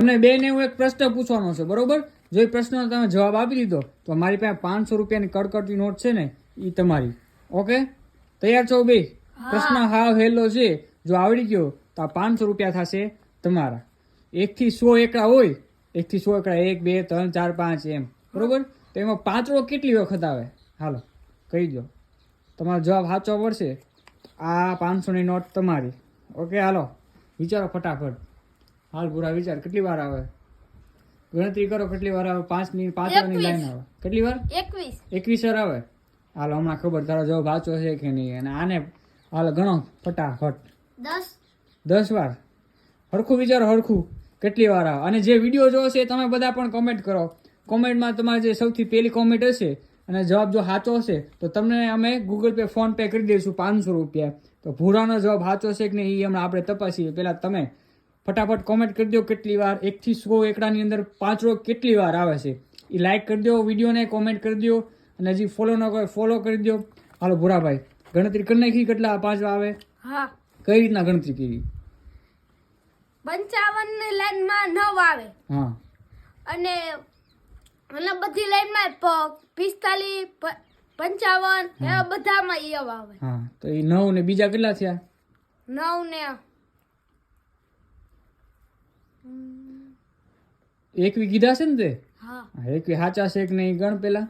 તમને બેને હું એક પ્રશ્ન પૂછવાનો છે, બરોબર? જો એ પ્રશ્નનો તમે જવાબ આપી દીધો તો મારી પાસે 500 રૂપિયાની કડકડતી નોટ છે ને એ તમારી. ઓકે, તૈયાર છો બે? પ્રશ્ન હાવ હેલો છે, જો આવડી ગયો તો આ 500 રૂપિયા થશે તમારા. 1 થી 100 એકડા હોય, 1 થી 100 એકડા, 1 2 3 4 5 એમ, બરોબર? તો એમાં 5 રો કેટલી વખત આવે? હાલો કહી દો. તમારો જવાબ સાચો પડશે આ 500 ની નોટ તમારી. ઓકે, હાલો વિચારો ફટાફટ. હાલ પૂરા વિચાર, કેટલી વાર આવે? ગણતરી કરો કેટલી વાર આવે. 5 ની 5 ની લાઈન આવે. કેટલી વાર? 21 વાર આવે. હાલો હમણાં ખબર તારો જવાબ સાચો છે કે નહીં. અને આને હાલો ગણો ફટાફટ. 10 વાર. હરખું વિચારો, હરખું કેટલી વાર આવે. અને જે વિડીયો જોવો છે તમે બધા પણ કોમેન્ટ કરો. કોમેન્ટમાં તમારે જે સૌથી પહેલી કોમેન્ટ હશે અને જવાબ જો સાચો હશે તો તમને અમે ગૂગલ પે ફોન પે કરી દઈશું 500 રૂપિયા. તો ભૂરાનો જવાબ સાચો છે કે નહીં એ હમણાં આપણે તપાસીએ. પહેલાં તમે ફટાફટ કોમેન્ટ કરી દો કેટલી વાર 1 થી 100 એકડાની અંદર 5 રો કેટલી વાર આવે છે એ લાઈક કરી દો વિડીયોને, કોમેન્ટ કરી દો. અને હજી ફોલો ન કરો ફોલો કરી દો. હાલો ભૂરાભાઈ ગણતરી કરી નાખી કેટલા 5 આવે? હા. કઈ રીતના ગણતરી કરી? 55 ની લાઈનમાં 9 આવે. હા. અને બધી લાઈનમાં 45 55 એવા બધામાં એવા આવે. હા, તો એ 9 ને બીજા કેટલા થયા? 9 ને 21 કીધા છે ને તે? હા. 21 સાચા છે કે નહીં ગણ પેલા.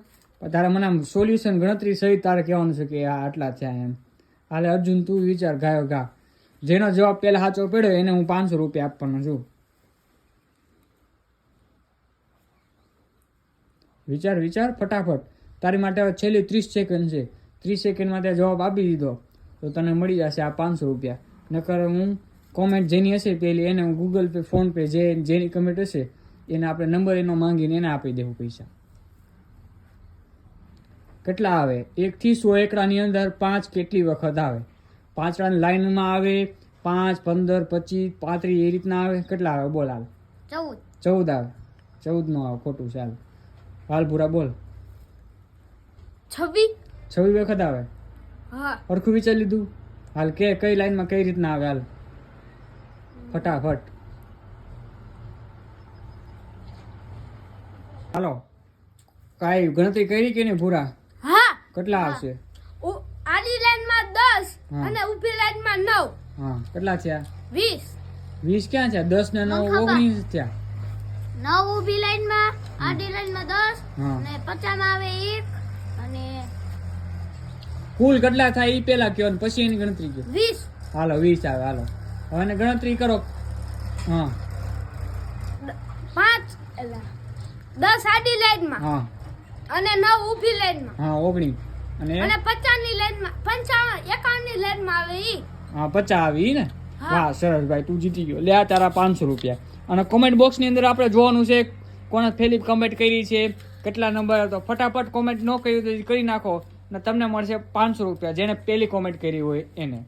તારે મને આમ સોલ્યુશન ગણતરી સહિત તારે કહેવાનું છે કે આ આટલા થયા એમ. હાલે અર્જુન તું વિચાર, ગાયો ગા. જેનો જવાબ પહેલા સાચો પડ્યો એને હું 500 રૂપિયા આપવાનો છું. વિચાર વિચાર ફટાફટ. તારી માટે હવે છેલ્લી 30 સેકન્ડ છે. 30 સેકન્ડમાં તે જવાબ આપી દીધો તો તને મળી જશે આ 500 રૂપિયા. નકર હું કોમેન્ટ જેની હશે પેલી એને હું ગૂગલ પે ફોન પે જેની કમેન્ટ હશે એને આપણે નંબર એનો માંગીને એને આપી દેવું પૈસા. કેટલા આવે? 1 થી 100 એકડાની અંદર 5 કેટલી વખત આવે? 5 રા લાઈનમાં આવે, 5 15 25 35 એ રીતના આવે. કેટલા આવે બોલ? હાલ 14 આવે. 14 નો આવે, ખોટું. ચાલ હાલ પૂરા બોલ. 26 વખત આવે. હા. સરખું વિચારી લીધું? હાલ કે કઈ લાઈનમાં કઈ રીતના આવે? હાલ ફટાફટ. હાલો કાઈ ગણતરી કરી કે નહીં ભૂરા? હા. કેટલા આવશે? આડી લાઈનમાં 10 અને ઊભી લાઈનમાં 9. હા, કેટલા થયા? 20 ક્યાં થયા? 10 ને 9 19 થયા. 9 ઊભી લાઈનમાં, આડી લાઈનમાં 10 હા. અને 50 માં આવે 1 અને કુલ કેટલા થાય એ પેલા કયો ને પછી એની ગણતરી કયો. 20. હાલો 20 આવે. હાલો હવે એને ગણતરી કરો. હા 5 એટલે 10 આડી લાઈનમાં હા અને 9 ઊભી લાઈનમાં. હા 19 અને 50 ની લાઈનમાં 55 51 ની લાઈનમાં આવે ઈ. હા 50 આવી ને. વાહ સરસ ભાઈ, તું જીતી ગયો. લે આ તારા 500 રૂપિયા. અને કોમેન્ટ બોક્સની અંદર આપણે જોવાનું છે કોણે પહેલી કમેન્ટ કરી છે, કેટલા નંબર હતો. ફટાફટ કોમેન્ટ ન કરી તો કરી નાખો ને તમને મળશે 500 રૂપિયા જેને પહેલી કોમેન્ટ કરી હોય એને.